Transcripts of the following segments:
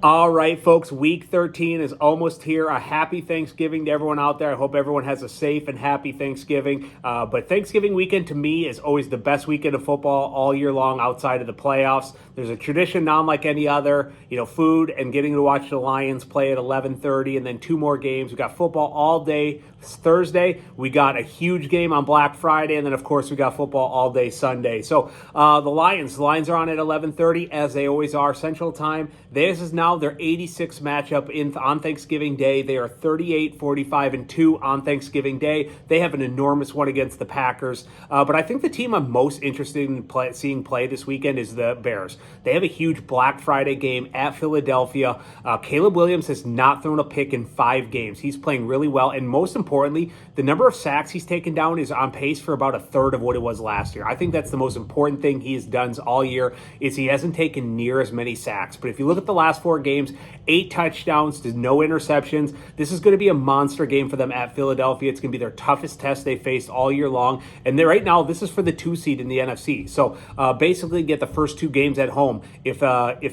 All right, folks, week 13 is almost here. A happy Thanksgiving to everyone out there. I hope everyone has a safe and happy Thanksgiving. But Thanksgiving weekend to me is always the best weekend of football all year long outside of the playoffs. There's a tradition not unlike any other, food and getting to watch the Lions play at 11:30 and then two more games. We got football all day Thursday. We got a huge game on Black Friday, and then, of course, we got football all day Sunday. So the Lions are on at 11:30, as they always are, Central Time. This is now their 86th matchup on Thanksgiving Day. They are 38-45-2 on Thanksgiving Day. They have an enormous one against the Packers. But I think the team I'm most interested in seeing play this weekend is the Bears. They have a huge Black Friday game at Philadelphia. Caleb Williams has not thrown a pick in 5 games. He's playing really well, and most importantly, the number of sacks he's taken down is on pace for about a third of what it was last year. I think that's the most important thing he has done all year is he hasn't taken near as many sacks. But if you look at the last 4 games, 8 touchdowns to no interceptions. This is going to be a monster game for them at Philadelphia. It's going to be their toughest test they faced all year long. And right now, this is for the 2 seed in the NFC. So basically get the first 2 games at home if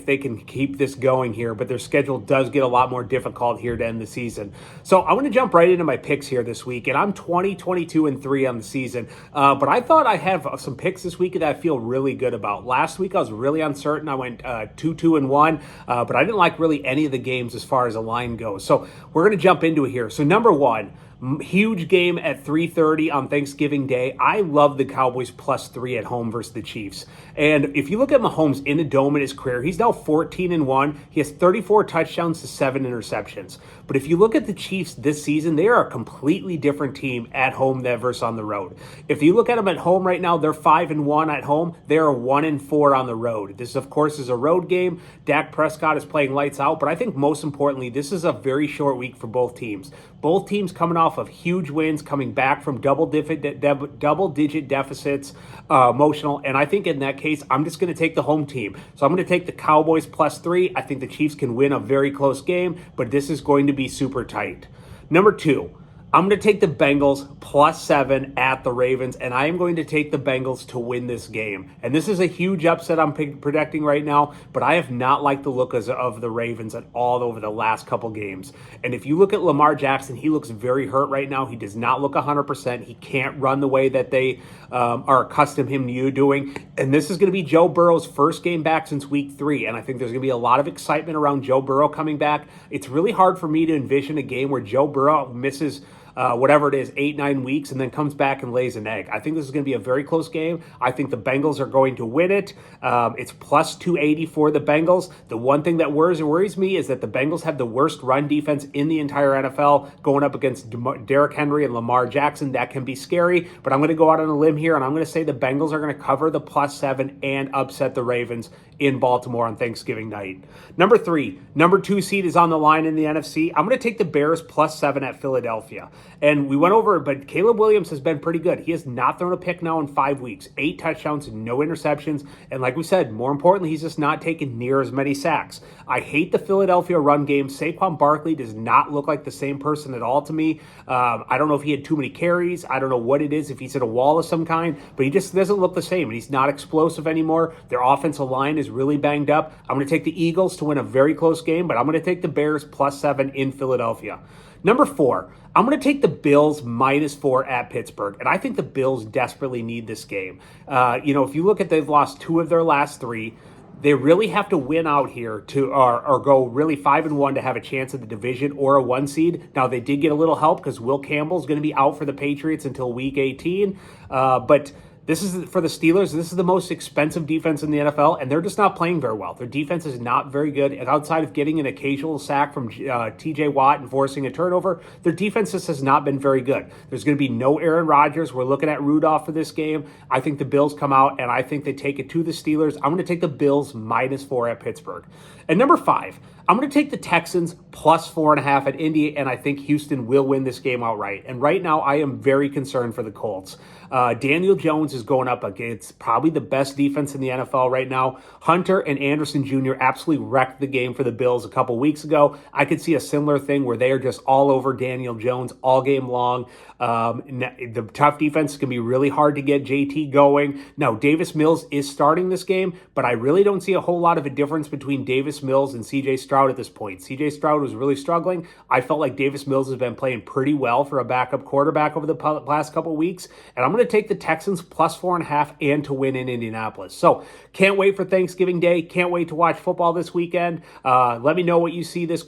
they can keep this going here. But their schedule does get a lot more difficult here to end the season. So I want to jump right into my picks here this week. And I'm 22-2-3 on the season. But I thought I have some picks this week that I feel really good about. Last week, I was really uncertain. I went 2-2-1. But I didn't like really any of the games as far as a line goes. So we're going to jump into it here. So number one, huge game at 3:30 on Thanksgiving Day. I love the Cowboys +3 at home versus the Chiefs. And if you look at Mahomes in a dome in his career, he's now 14-1. He has 34 touchdowns to 7 interceptions. But if you look at the Chiefs this season, they are a completely different team at home than versus on the road. If you look at them at home right now, they're 5-1 at home. They are 1-4 on the road. This, of course, is a road game. Dak Prescott is playing lights out. But I think most importantly, this is a very short week for both teams. Both teams coming off of huge wins, coming back from double-digit deficits, emotional. And I think in that case, I'm just going to take the home team. So I'm going to take the Cowboys +3. I think the Chiefs can win a very close game, but this is going to be super tight. Number 2. I'm going to take the Bengals +7 at the Ravens, and I am going to take the Bengals to win this game. And this is a huge upset I'm predicting right now, but I have not liked the look of the Ravens at all over the last couple games. And if you look at Lamar Jackson, he looks very hurt right now. He does not look 100%. He can't run the way that they are accustomed him to doing. And this is going to be Joe Burrow's first game back since week 3, and I think there's going to be a lot of excitement around Joe Burrow coming back. It's really hard for me to envision a game where Joe Burrow misses whatever it is, 8-9 weeks, and then comes back and lays an egg. I think this is going to be a very close game. I think the Bengals are going to win it. It's +280 for the Bengals. The one thing that worries me is that the Bengals have the worst run defense in the entire NFL going up against Derrick Henry and Lamar Jackson. That can be scary, but I'm going to go out on a limb here, and I'm going to say the Bengals are going to cover the +7 and upset the Ravens in Baltimore on Thanksgiving night. Number 3, number 2 seed is on the line in the NFC. I'm going to take the Bears +7 at Philadelphia. And we went over it, but Caleb Williams has been pretty good. He has not thrown a pick now in 5 weeks, 8 touchdowns, no interceptions. And like we said, more importantly, he's just not taken near as many sacks. I hate the Philadelphia run game. Saquon Barkley does not look like the same person at all to me. I don't know if he had too many carries. I don't know what it is, if he's at a wall of some kind, but he just doesn't look the same. And he's not explosive anymore. Their offensive line is really banged up. I'm going to take the Eagles to win a very close game, but I'm going to take the Bears +7 in Philadelphia. Number 4, I'm going to take the Bills -4 at Pittsburgh, and I think the Bills desperately need this game. If you look at they've lost 2 of their last 3, they really have to win out here to or go really 5-1 to have a chance at the division or a 1 seed. Now, they did get a little help because Will Campbell's going to be out for the Patriots until week 18, but this is for the Steelers. This is the most expensive defense in the NFL, and they're just not playing very well. Their defense is not very good. And outside of getting an occasional sack from T.J. Watt and forcing a turnover, their defense just has not been very good. There's going to be no Aaron Rodgers. We're looking at Rudolph for this game. I think the Bills come out, and I think they take it to the Steelers. I'm going to take the Bills -4 at Pittsburgh. And number 5, I'm going to take the Texans +4.5 at Indy, and I think Houston will win this game outright. And right now, I am very concerned for the Colts. Daniel Jones Jones is going up against probably the best defense in the NFL right now. Hunter and Anderson Jr. absolutely wrecked the game for the Bills a couple weeks ago. I could see a similar thing where they are just all over Daniel Jones all game long. The tough defense can be really hard to get JT going. Now, Davis Mills is starting this game, but I really don't see a whole lot of a difference between Davis Mills and CJ Stroud at this point. CJ Stroud was really struggling. I felt like Davis Mills has been playing pretty well for a backup quarterback over the last couple weeks, and I'm going to take the Texans plus 4.5 and to win in Indianapolis. So can't wait for Thanksgiving Day. Can't wait to watch football this weekend. Let me know what you see this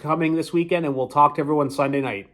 weekend, and we'll talk to everyone Sunday night.